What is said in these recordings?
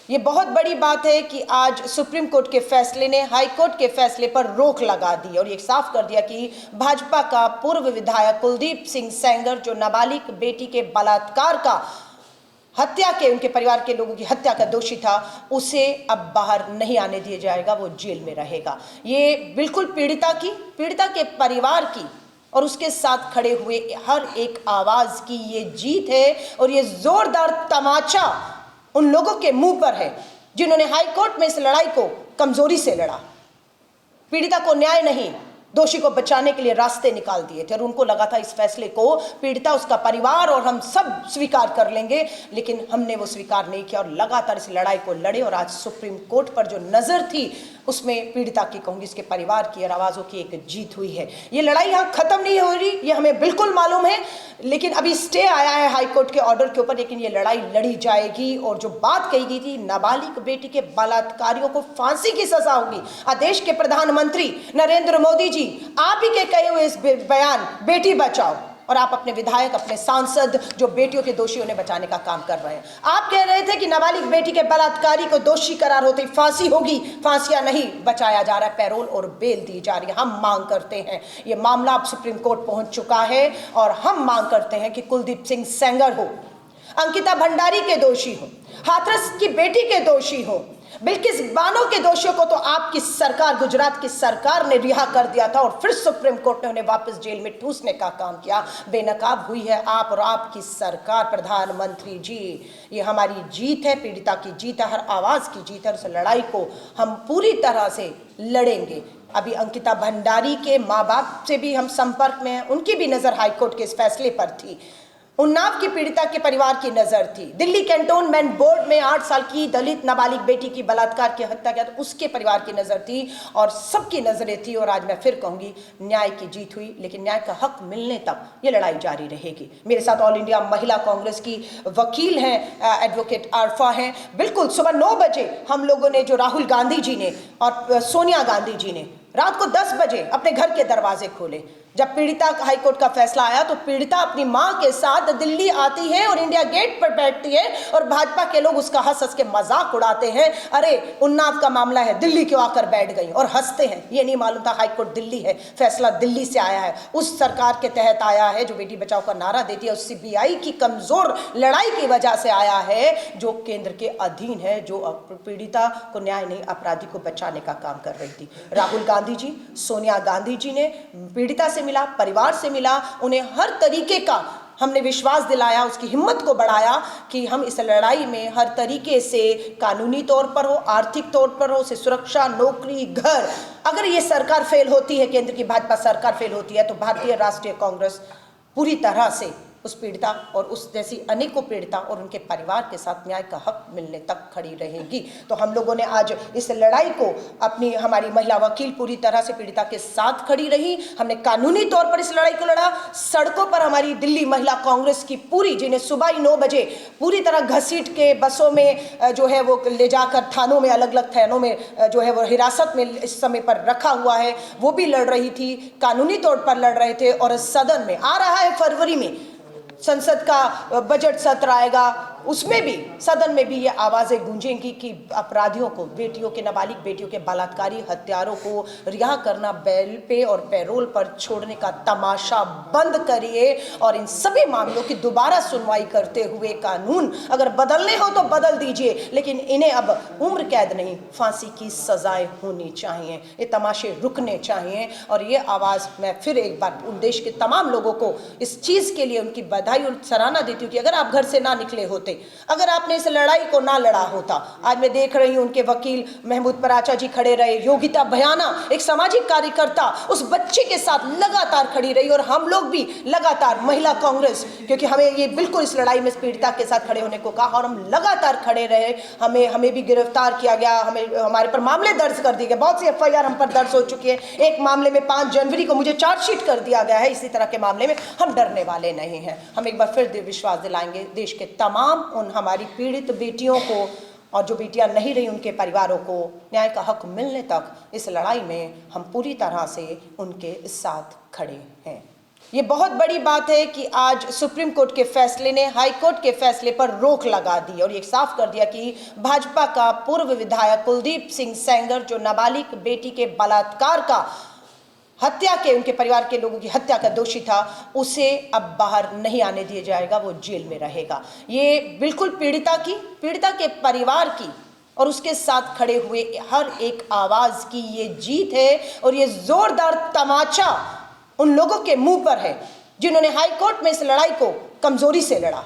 ये बहुत बड़ी बात है कि आज सुप्रीम कोर्ट के फैसले ने हाई कोर्ट के फैसले पर रोक लगा दी और ये साफ कर दिया कि भाजपा का पूर्व विधायक कुलदीप सिंह सेंगर, जो नाबालिग बेटी के बलात्कार का हत्या के उनके परिवार के लोगों की हत्या का दोषी था, उसे अब बाहर नहीं आने दिया जाएगा, वो जेल में रहेगा। ये बिल्कुल पीड़िता के परिवार की और उसके साथ खड़े हुए हर एक आवाज की ये जीत है और ये जोरदार तमाचा उन लोगों के मुंह पर है जिन्होंने हाई कोर्ट में इस लड़ाई को कमजोरी से लड़ा। पीड़िता को न्याय नहीं, दोषी को बचाने के लिए रास्ते निकाल दिए थे और उनको लगा था इस फैसले को पीड़िता, उसका परिवार और हम सब स्वीकार कर लेंगे, लेकिन हमने वो स्वीकार नहीं किया और लगातार इस लड़ाई को लड़े। और आज सुप्रीम कोर्ट पर जो नजर थी उसमें पीड़िता की, कहूंगी इसके परिवार की और आवाज़ों की एक जीत हुई है। ये लड़ाई यहाँ खत्म नहीं हो रही, ये हमें बिल्कुल मालूम है, लेकिन अभी स्टे आया है हाई कोर्ट के ऑर्डर के ऊपर, लेकिन ये लड़ाई लड़ी जाएगी। और जो बात कही गई थी नाबालिग बेटी के बलात्कारियों को फांसी की सजा होगी, देश के प्रधानमंत्री नरेंद्र मोदी जी आप ही के कहे हुए इस बयान बेटी बचाओ, और आप अपने विधायक, अपने सांसद जो बेटियों के दोषी उन्हें बचाने का काम कर रहे हैं। आप कह रहे थे कि नाबालिग बेटी के बलात्कारी को दोषी करार होते ही फांसी होगी, फांसियां नहीं, बचाया जा रहा है, पैरोल और बेल दी जा रही है। हम मांग करते हैं, ये मामला अब सुप्रीम कोर्ट पहुंच चुका है और हम मांग करते हैं कि कुलदीप सिंह सेंगर हो, अंकिता भंडारी के दोषी हो, हाथरस की बेटी के दोषी हो, बिल्किस बानो के दोषियों को तो आपकी सरकार, गुजरात की सरकार ने रिहा कर दिया था और फिर सुप्रीम कोर्ट ने उन्हें वापस जेल में ठूसने का काम किया। बेनकाब हुई है आप और आपकी सरकार। प्रधानमंत्री जी, ये हमारी जीत है, पीड़िता की जीत है, हर आवाज की जीत है। उस लड़ाई को हम पूरी तरह से लड़ेंगे। अभी अंकिता भंडारी के माँ बाप से भी हम संपर्क में हैं, उनकी भी नजर हाईकोर्ट के इस फैसले पर थी। उन्नाव की पीड़िता के परिवार की नजर थी। दिल्ली कैंटोनमेंट बोर्ड में 8 साल की दलित नाबालिग बेटी की बलात्कार की हत्या किया तो उसके परिवार की नजर थी और सबकी नजरें थी। और आज मैं फिर कहूंगी न्याय की जीत हुई, लेकिन न्याय का हक मिलने तक ये लड़ाई जारी रहेगी। मेरे साथ ऑल इंडिया महिला कांग्रेस की वकील हैं, एडवोकेट आरफा हैं। बिल्कुल सुबह 9 बजे हम लोगों ने, जो राहुल गांधी जी ने और सोनिया गांधी जी ने रात को 10 बजे अपने घर के दरवाजे खोले। जब पीड़िता हाईकोर्ट का फैसला आया तो पीड़िता अपनी मां के साथ दिल्ली आती है और इंडिया गेट पर बैठती है और भाजपा के लोग उसका हंस हंस के मजाक उड़ाते हैं, अरे उन्नाव का मामला है, दिल्ली क्यों आकर बैठ गई, और हंसते हैं। ये नहीं मालूम था हाईकोर्ट दिल्ली है, फैसला दिल्ली से आया है, उस सरकार के तहत आया है जो बेटी बचाओ का नारा देती है, उस सीबीआई की कमजोर लड़ाई की वजह से आया है, जो केंद्र के अधीन है, जो पीड़िता को न्याय नहीं, अपराधी को बचाने का काम कर रही थी। राहुल गांधी जी, सोनिया गांधी जी ने पीड़िता से मिला, परिवार से मिला, उन्हें हर तरीके का हमने विश्वास दिलाया, उसकी हिम्मत को बढ़ाया कि हम इस लड़ाई में हर तरीके से, कानूनी तौर पर हो, आर्थिक तौर पर हो, उसे सुरक्षा, नौकरी, घर, अगर ये सरकार फेल होती है, केंद्र की भाजपा सरकार फेल होती है, तो भारतीय राष्ट्रीय कांग्रेस पूरी तरह से उस पीड़िता और उस जैसी अनेकों पीड़िता और उनके परिवार के साथ न्याय का हक मिलने तक खड़ी रहेगी। तो हम लोगों ने आज इस लड़ाई को, हमारी महिला वकील पूरी तरह से पीड़िता के साथ खड़ी रही, हमने कानूनी तौर पर इस लड़ाई को लड़ा। सड़कों पर हमारी दिल्ली महिला कांग्रेस की पूरी, जिन्हें सुबह ही 9 बजे पूरी तरह घसीट के बसों में जो है वो ले जाकर थानों में, अलग अलग थानों में जो है वो हिरासत में इस समय पर रखा हुआ है, वो भी लड़ रही थी, कानूनी तौर पर लड़ रहे थे। और सदन में आ रहा है फरवरी में संसद का बजट सत्र आएगा, उसमें भी, सदन में भी ये आवाजें गूंजेंगी कि अपराधियों को, बेटियों के, नाबालिग बेटियों के बलात्कारी हत्यारों को रिहा करना, बेल पे और पैरोल पर छोड़ने का तमाशा बंद करिए और इन सभी मामलों की दोबारा सुनवाई करते हुए कानून अगर बदलने हो तो बदल दीजिए, लेकिन इन्हें अब उम्र कैद नहीं, फांसी की सजाएं होनी चाहिए। ये तमाशे रुकने चाहिए। और ये आवाज मैं फिर एक बार उन देश के तमाम लोगों को इस चीज के लिए उनकी बधाई और सराहना देती हूँ कि अगर आप घर से ना निकले होते, अगर आपने इस लड़ाई को ना लड़ा होता, आज मैं देख रही हूं उनके वकील महमूद पराचा जी खड़े रहे, योगिता भयाना एक सामाजिक कार्यकर्ता उस बच्चे के साथ लगातार खड़ी रही, और हम लोग भी लगातार महिला कांग्रेस, क्योंकि हमें ये बिल्कुल इस लड़ाई में पीड़िता के साथ खड़े होने को कहा और हम लगातार खड़े रहे। हमें भी गिरफ्तार किया गया, हमारे पर मामले दर्ज कर दिए गए, बहुत सी एफआईआर हम पर दर्ज हो चुकी है। एक मामले में 5 जनवरी को मुझे चार्जशीट कर दिया गया है। इसी तरह के मामले में हम डरने वाले नहीं हैं। हम एक बार फिर विश्वास दिलाएंगे देश के तमाम उन हमारी पीड़ित बेटियों को, और जो बेटियां नहीं रही उनके परिवारों को, न्याय का हक मिलने तक इस लड़ाई में हम पूरी तरह से उनके साथ खड़े हैं। ये बहुत बड़ी बात है कि आज सुप्रीम कोर्ट के फैसले ने हाई कोर्ट के फैसले पर रोक लगा दी और ये साफ कर दिया कि भाजपा का पूर्व विधायक कुलदीप सिंह सेंगर जो नाबालिग बेटी के बलात्कार का हत्या के उनके परिवार के लोगों की हत्या का दोषी था, उसे अब बाहर नहीं आने दिया जाएगा, वो जेल में रहेगा। ये बिल्कुल पीड़िता के परिवार की और उसके साथ खड़े हुए हर एक आवाज की ये जीत है और ये जोरदार तमाचा उन लोगों के मुंह पर है जिन्होंने हाई कोर्ट में इस लड़ाई को कमजोरी से लड़ा।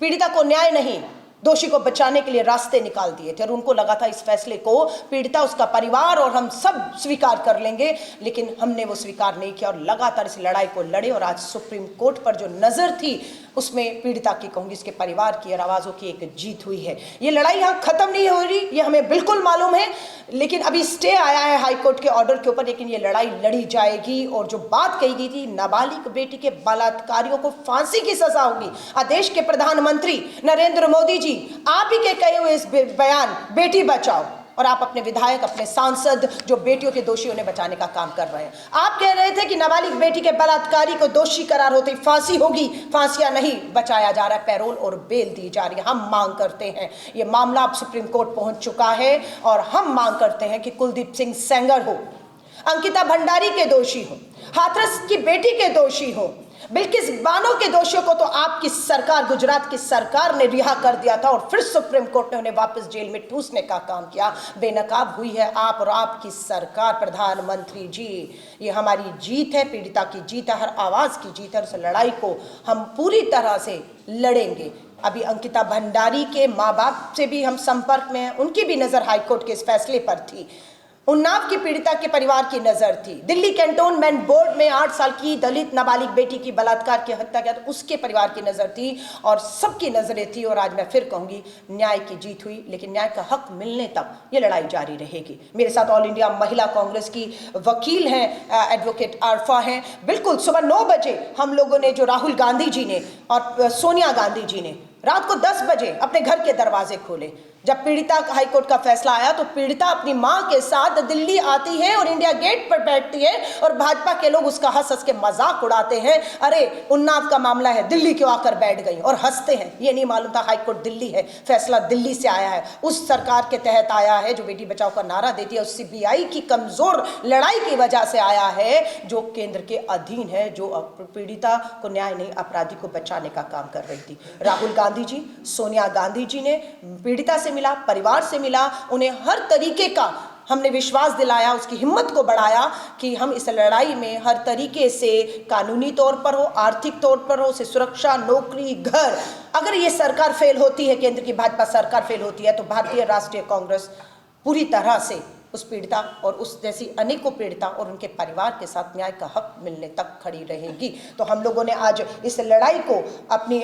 पीड़िता को न्याय नहीं, दोषी को बचाने के लिए रास्ते निकाल दिए थे और उनको लगा था इस फैसले को पीड़िता, उसका परिवार और हम सब स्वीकार कर लेंगे, लेकिन हमने वो स्वीकार नहीं किया और लगातार इस लड़ाई को लड़े। और आज सुप्रीम कोर्ट पर जो नजर थी उसमें पीड़िता की कहूंगी, इसके परिवार की और आवाज़ों की एक जीत हुई है। ये लड़ाई यहाँ खत्म नहीं हो रही, ये हमें बिल्कुल मालूम है, लेकिन अभी स्टे आया है हाई कोर्ट के ऑर्डर के ऊपर, लेकिन ये लड़ाई लड़ी जाएगी। और जो बात कही गई थी नाबालिग बेटी के बलात्कारियों को फांसी की सजा होगी, देश के प्रधानमंत्री नरेंद्र मोदी जी आप ही के कहे हुए इस बयान बेटी बचाओ, और आप अपने विधायक, अपने सांसद जो बेटियों के दोषी उन्हें बचाने का काम कर रहे हैं। आप कह रहे थे कि नाबालिग बेटी के बलात्कारी को दोषी करार होते फांसी होगी, फांसियां नहीं, बचाया जा रहा है, पैरोल और बेल दी जा रही है। हम मांग करते हैं, ये मामला अब सुप्रीम कोर्ट पहुंच चुका है और हम मांग करते हैं कि कुलदीप सिंह सेंगर हो, अंकिता भंडारी के दोषी हो, हाथरस की बेटी के दोषी हो, बिल्किस बानो के दोषियों को तो आपकी सरकार, गुजरात की सरकार ने रिहा कर दिया था और फिर सुप्रीम कोर्ट ने उन्हें वापस जेल में ठूसने का काम किया। बेनकाब हुई है आप और आपकी सरकार। प्रधानमंत्री जी, ये हमारी जीत है, पीड़िता की जीत है, हर आवाज की जीत है। उस लड़ाई को हम पूरी तरह से लड़ेंगे। अभी अंकिता भंडारी के माँ बाप से भी हम संपर्क में हैं, उनकी भी नजर हाईकोर्ट के इस फैसले पर थी। उन्नाव की पीड़िता के परिवार की नजर थी। दिल्ली कैंटोनमेंट बोर्ड में 8 साल की दलित नाबालिग बेटी की बलात्कार की हत्या किया तो उसके परिवार की नजर थी और सबकी नजरें थी। और आज मैं फिर कहूंगी, न्याय की जीत हुई, लेकिन न्याय का हक मिलने तक ये लड़ाई जारी रहेगी। मेरे साथ ऑल इंडिया महिला कांग्रेस की वकील हैं, एडवोकेट आरफा हैं। बिल्कुल सुबह 9 बजे हम लोगों ने, जो राहुल गांधी जी ने और सोनिया गांधी जी ने रात को 10 बजे अपने घर के दरवाजे खोले। जब पीड़िता हाईकोर्ट का फैसला आया तो पीड़िता अपनी मां के साथ दिल्ली आती है और इंडिया गेट पर बैठती है और भाजपा के लोग उसका हंस के मजाक उड़ाते हैं, अरे उन्नाव का मामला है, दिल्ली क्यों आकर बैठ गई, और हंसते हैं। ये नहीं मालूम था हाईकोर्ट दिल्ली है, फैसला दिल्ली से आया है, उस सरकार के तहत आया है जो बेटी बचाओ का नारा देती है, उस सीबीआई की कमजोर लड़ाई की वजह से आया है, जो केंद्र के अधीन है, जो पीड़िता को न्याय नहीं, अपराधी को बचाने का काम कर रही थी। राहुल गांधी जी, सोनिया गांधी जी ने पीड़िता से मिला, परिवार से मिला, उन्हें हर तरीके का हमने विश्वास दिलाया, उसकी हिम्मत को बढ़ाया कि हम इस लड़ाई में हर तरीके से, कानूनी तौर पर हो, आर्थिक तौर पर हो, उसे सुरक्षा, नौकरी, घर, अगर ये सरकार फेल होती है, केंद्र की भाजपा सरकार फेल होती है, तो भारतीय राष्ट्रीय कांग्रेस पूरी तरह से उस पीड़िता और उस जैसी अनेकों पीड़िता और उनके परिवार के साथ न्याय का हक मिलने तक खड़ी रहेगी। तो हम लोगों ने आज इस लड़ाई को,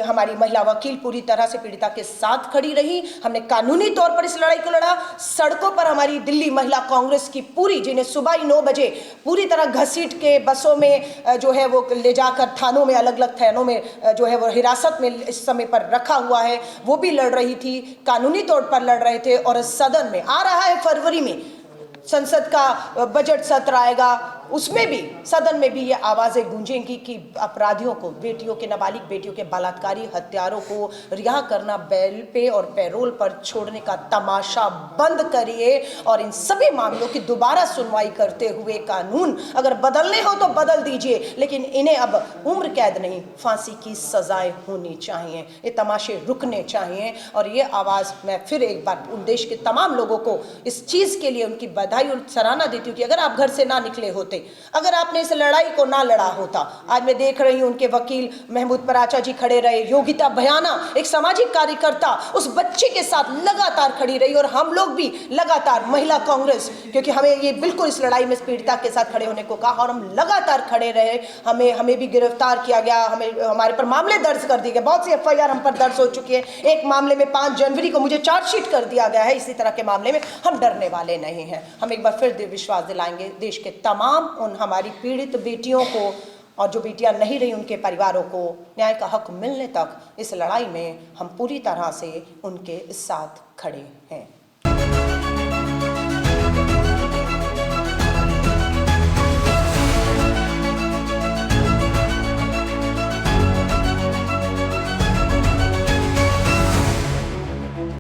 हमारी महिला वकील पूरी तरह से पीड़िता के साथ खड़ी रही, हमने कानूनी तौर पर इस लड़ाई को लड़ा। सड़कों पर हमारी दिल्ली महिला कांग्रेस की पूरी, जिन्हें सुबह ही 9 बजे पूरी तरह घसीट के बसों में जो है वो ले जाकर थानों में, अलग अलग थानों में जो है वो हिरासत में इस समय पर रखा हुआ है, वो भी लड़ रही थी, कानूनी तौर पर लड़ रहे थे। और सदन में आ रहा है फरवरी में संसद का बजट सत्र आएगा, उसमें भी, सदन में भी ये आवाज़ें गूंजेंगी कि अपराधियों को, बेटियों के, नाबालिग बेटियों के बलात्कारी हत्यारों को रिहा करना, बेल पे और पैरोल पर छोड़ने का तमाशा बंद करिए और इन सभी मामलों की दोबारा सुनवाई करते हुए कानून अगर बदलने हो तो बदल दीजिए, लेकिन इन्हें अब उम्र कैद नहीं, फांसी की सजाएं होनी चाहिए। ये तमाशे रुकने चाहिए। और ये आवाज़ मैं फिर एक बार उन देश के तमाम लोगों को इस चीज़ के लिए उनकी बधाई और सराहना देती हूँ कि अगर आप घर से ना निकले होते, अगर आपने इस लड़ाई को ना लड़ा होता, आज मैं देख रही हूं उनके वकील महमूद पराचा जी खड़े रहे, योगिता भयाना एक सामाजिक कार्यकर्ता उस बच्चे के साथ लगातार खड़ी रही, और हम लोग भी लगातार महिला कांग्रेस, क्योंकि हमें ये बिल्कुल इस लड़ाई में पीड़िता के साथ खड़े होने को कहा और हम लगातार खड़े रहे। हमें भी गिरफ्तार किया गया, हमारे पर मामले दर्ज कर दिए गए, बहुत सी FIR हम पर दर्ज हो चुकी है। एक मामले में 5 जनवरी को मुझे चार्जशीट कर दिया गया है। इसी तरह के मामले में हम डरने वाले नहीं हैं। हम एक बार फिर विश्वास दिलाएंगे देश के तमाम उन हमारी पीड़ित बेटियों को, और जो बेटियां नहीं रही उनके परिवारों को, न्याय का हक मिलने तक इस लड़ाई में हम पूरी तरह से उनके साथ खड़े हैं।